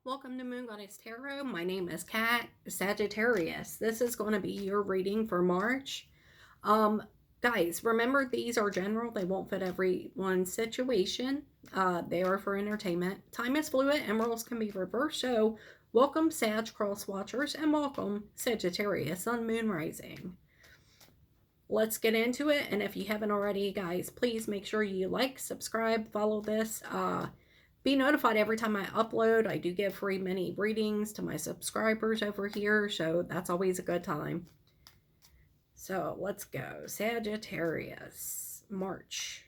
Welcome to Moon Goddess Tarot. My name is Kat, Sagittarius. This is going to be your reading for March. Guys, remember these are general. They won't fit everyone's situation. They are for entertainment. Time is fluid and rules can be reversed. So welcome Sag Cross Watchers and welcome Sagittarius Sun Moon Rising. Let's get into it. And if you haven't already, guys, please make sure you like, subscribe, follow this. Be notified every time I upload. I do give free mini readings to my subscribers over here, so that's always a good time. So let's go. Sagittarius, March.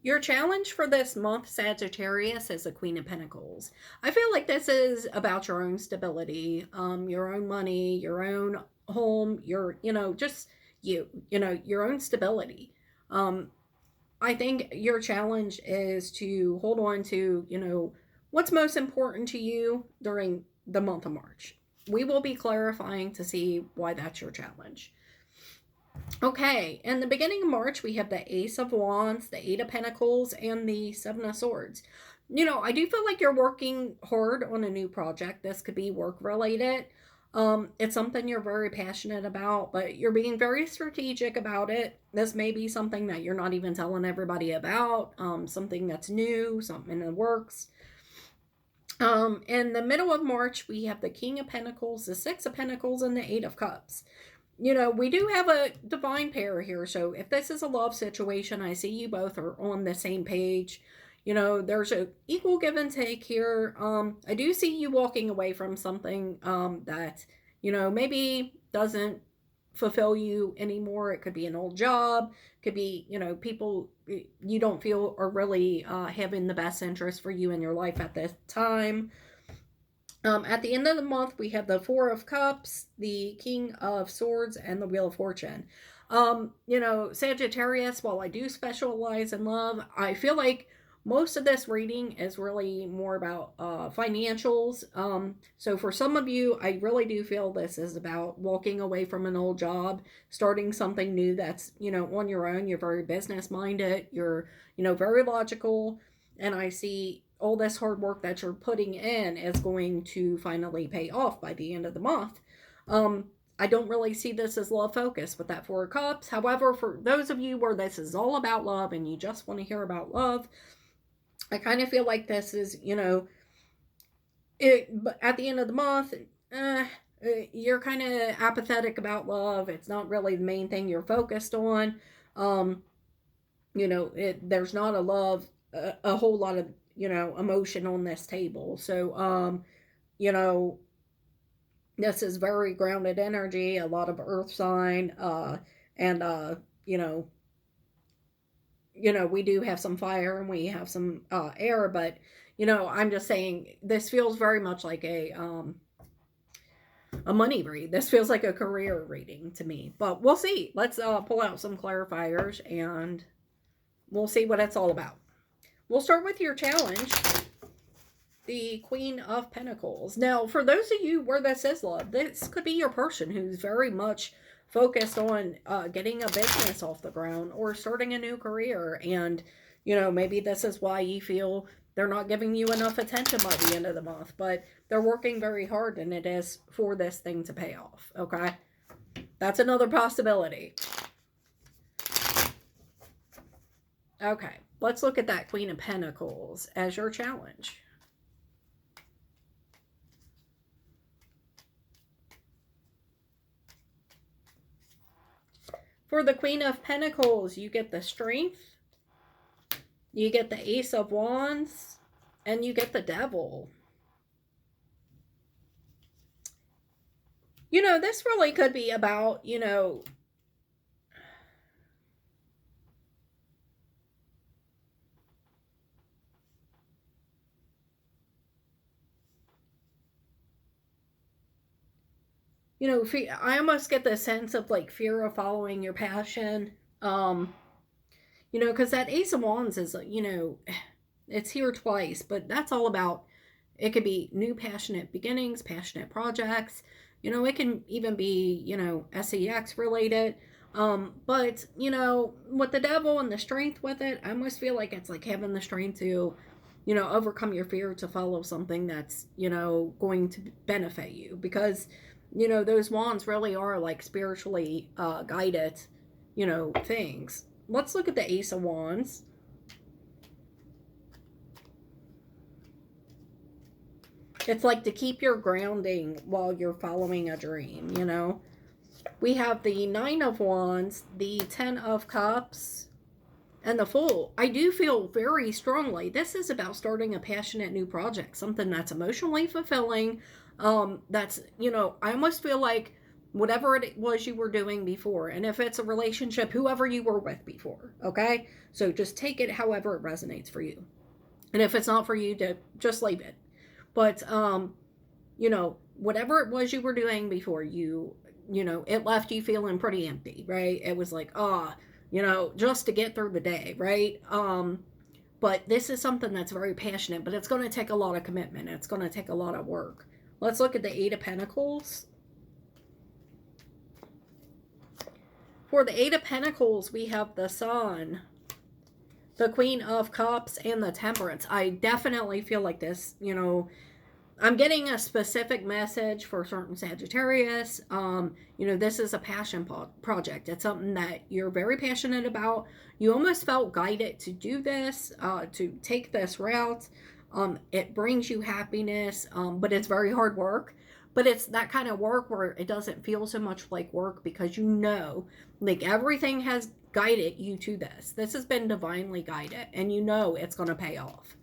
Your challenge for this month, Sagittarius, is the Queen of Pentacles. I feel like this is about your own stability, your own money, your own home, your, just your own stability. I think your challenge is to hold on to, what's most important to you during the month of March. We will be clarifying to see why that's your challenge. Okay, in the beginning of March, we have the Ace of Wands, the Eight of Pentacles, and the Seven of Swords. I do feel like you're working hard on a new project. This could be work-related. It's something you're very passionate about, but you're being very strategic about it. This may be something that you're not even telling everybody about, something that's new, something in the works. In the middle of March, we have the King of Pentacles, the Six of Pentacles, and the Eight of Cups. We do have a divine pair here. So if this is a love situation, I see you both are on the same page. There's an equal give and take here. I do see you walking away from something that, maybe doesn't fulfill you anymore. It could be an old job. Could be, people you don't feel are really having the best interest for you in your life at this time. At the end of the month, we have the Four of Cups, the King of Swords, and the Wheel of Fortune. Sagittarius, while I do specialize in love, I feel like most of this reading is really more about financials. So for some of you, I really do feel this is about walking away from an old job, starting something new that's, on your own. You're very business-minded. You're, very logical. And I see all this hard work that you're putting in is going to finally pay off by the end of the month. I don't really see this as love focused with that Four of Cups. However, for those of you where this is all about love and you just want to hear about love, I kind of feel like this is, but at the end of the month, you're kind of apathetic about love. It's not really the main thing you're focused on. There's not a whole lot of emotion on this table. So this is very grounded energy, a lot of earth sign, and we do have some fire and we have some air, but I'm just saying this feels very much like a money read. This feels like a career reading to me, but we'll see. Let's pull out some clarifiers and we'll see what it's all about. We'll start with your challenge, the Queen of Pentacles. Now, for those of you where this is love, this could be your person who's very much focused on getting a business off the ground or starting a new career. And, maybe this is why you feel they're not giving you enough attention by the end of the month. But they're working very hard and it is for this thing to pay off. Okay? That's another possibility. Okay. Let's look at that Queen of Pentacles as your challenge. For the Queen of Pentacles, you get the Strength, you get the Ace of Wands, and you get the Devil. This really could be about, you know, I almost get the sense of like fear of following your passion. Um, you know, because that Ace of Wands is, you know, it's here twice, but that's all about, it could be new passionate beginnings, passionate projects. You know, it can even be, you know, sex related. But, you know, with the devil and the strength with it, I almost feel like it's like having the strength to, you know, overcome your fear to follow something that's, you know, going to benefit you. Because, you know, those wands really are like spiritually guided, you know, things. Let's look at the Ace of Wands. It's like to keep your grounding while you're following a dream, you know? We have the Nine of Wands, the Ten of Cups, and the Fool. I do feel very strongly this is about starting a passionate new project, something that's emotionally fulfilling. That's, you know, I almost feel like whatever it was you were doing before, and if it's a relationship, whoever you were with before, okay? So just take it however it resonates for you. And if it's not for you, to just leave it. But you know, whatever it was you were doing before, you know, it left you feeling pretty empty, right? It was like, you know, just to get through the day, right? But this is something that's very passionate, but it's going to take a lot of commitment. It's going to take a lot of work. Let's look at the Eight of Pentacles. For the Eight of Pentacles, we have the Sun, the Queen of Cups, and the Temperance. I definitely feel like this, you know, I'm getting a specific message for certain Sagittarius. You know, this is a passion project. It's something that you're very passionate about. You almost felt guided to do this, to take this route. It brings you happiness, but it's very hard work. But it's that kind of work where it doesn't feel so much like work because you know, like everything has guided you to this. This has been divinely guided, and you know it's going to pay off.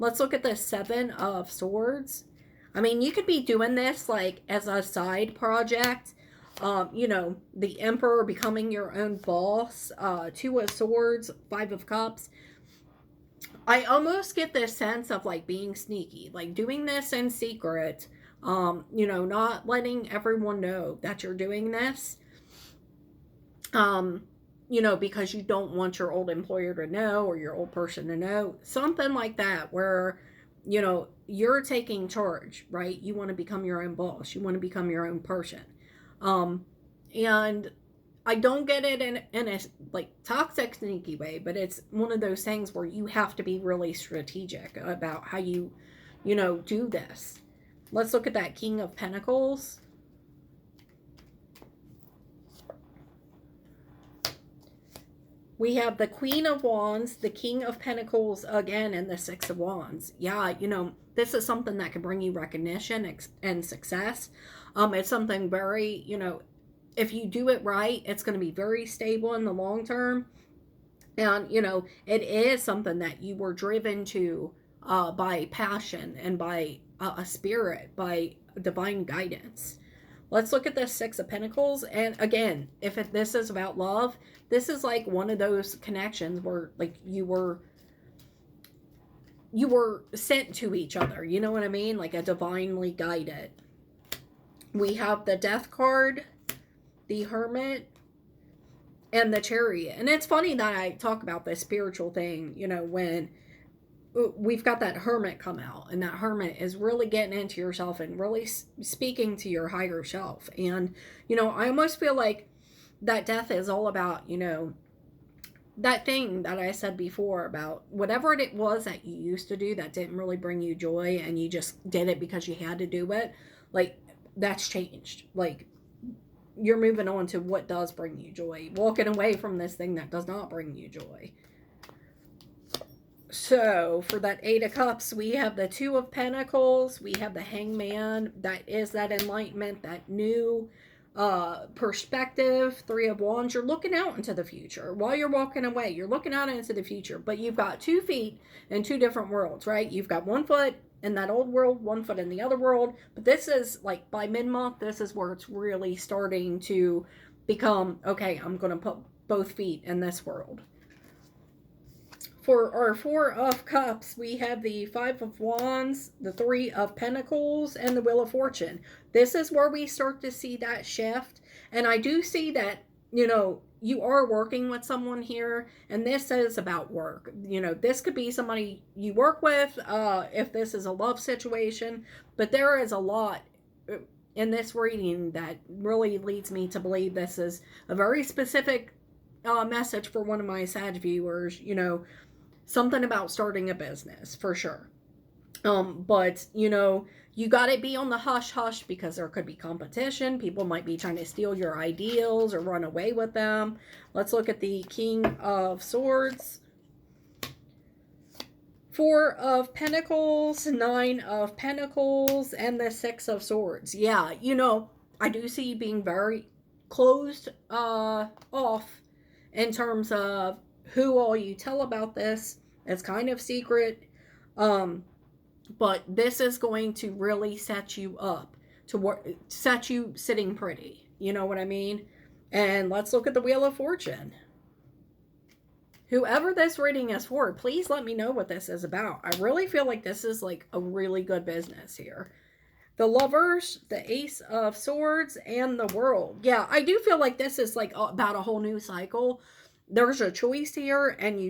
Let's look at the Seven of Swords. I mean, you could be doing this like as a side project. You know, the Emperor becoming your own boss. Two of Swords, Five of Cups. I almost get this sense of like being sneaky, like doing this in secret. You know, not letting everyone know that you're doing this. Um, you know, because you don't want your old employer to know or your old person to know. Something like that, where, you know, you're taking charge, right? You want to become your own boss. You want to become your own person. And I don't get it in a like toxic, sneaky way, but it's one of those things where you have to be really strategic about how you know, do this. Let's look at that King of Pentacles. We have the Queen of Wands, the King of Pentacles again, and the Six of Wands. Yeah, you know, this is something that can bring you recognition and success. It's something very, you know, if you do it right, it's going to be very stable in the long term. And, you know, it is something that you were driven to by passion and by a spirit, by divine guidance. Let's look at the Six of Pentacles. And again, if this is about love, this is like one of those connections where like you were sent to each other. You know what I mean? Like a divinely guided. We have the Death card, the Hermit, and the Chariot. And it's funny that I talk about this spiritual thing, you know, when we've got that Hermit come out, and that Hermit is really getting into yourself and really speaking to your higher self. And, you know, I almost feel like that Death is all about, you know, that thing that I said before about whatever it was that you used to do that didn't really bring you joy, and you just did it because you had to do it. Like, that's changed. Like, you're moving on to what does bring you joy, walking away from this thing that does not bring you joy. So for that Eight of Cups, we have the Two of Pentacles, we have the Hangman. That is that enlightenment, that new perspective. Three of Wands, you're looking out into the future. While you're walking away, you're looking out into the future, but you've got 2 feet in 2 different worlds, right? You've got 1 foot in that old world, 1 foot in the other world. But this is like by mid-month, this is where it's really starting to become, okay, I'm going to put both feet in this world. For our Four of Cups, we have the Five of Wands, the Three of Pentacles, and the Wheel of Fortune. This is where we start to see that shift. And I do see that, you are working with someone here, and this is about work. This could be somebody you work with, if this is a love situation, but there is a lot in this reading that really leads me to believe this is a very specific message for one of my Sag viewers, something about starting a business for sure. But you got to be on the hush hush because there could be competition. People might be trying to steal your ideals or run away with them. Let's look at the King of Swords, Four of Pentacles, Nine of Pentacles, and the Six of Swords. Yeah, I do see you being very closed off in terms of who all you tell about this. It's kind of secret. But this is going to really set you up set you sitting pretty. You know what I mean? And let's look at the Wheel of Fortune. Whoever this reading is for, please let me know what this is about. I really feel like this is like a really good business here. The Lovers, the Ace of Swords, and the World. Yeah, I do feel like this is like about a whole new cycle. There's a choice here, and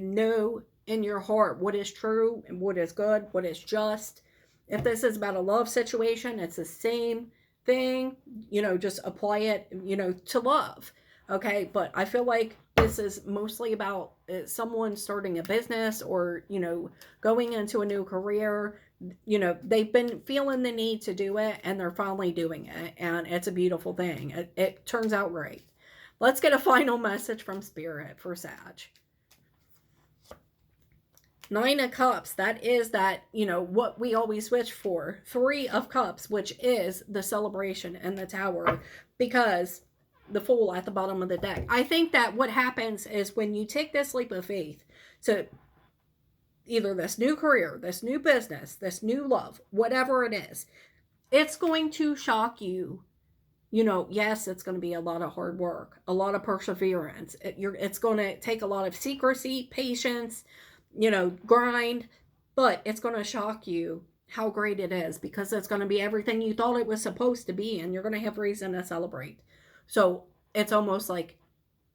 in your heart what is true and what is good, what is just. If this is about a love situation, it's the same thing. Just apply it, to love. Okay, but I feel like this is mostly about someone starting a business or, going into a new career. They've been feeling the need to do it, and they're finally doing it, and it's a beautiful thing. It turns out great. Let's get a final message from Spirit for Sag. Nine of Cups, that is that, what we always wish for. Three of Cups, which is the celebration and the Tower, because the Fool at the bottom of the deck. I think that what happens is when you take this leap of faith to either this new career, this new business, this new love, whatever it is, it's going to shock you. Yes, it's going to be a lot of hard work, a lot of perseverance. It's going to take a lot of secrecy, patience, grind, but it's going to shock you how great it is, because it's going to be everything you thought it was supposed to be, and you're going to have reason to celebrate. So it's almost like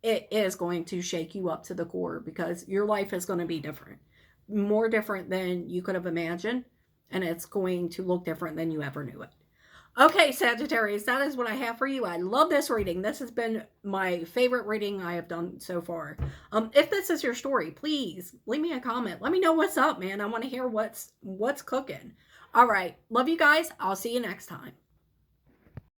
it is going to shake you up to the core, because your life is going to be different, more different than you could have imagined, and it's going to look different than you ever knew it. Okay, Sagittarius, that is what I have for you. I love this reading. This has been my favorite reading I have done so far. If this is your story, please leave me a comment. Let me know what's up, man. I want to hear what's cooking. All right. Love you guys. I'll see you next time.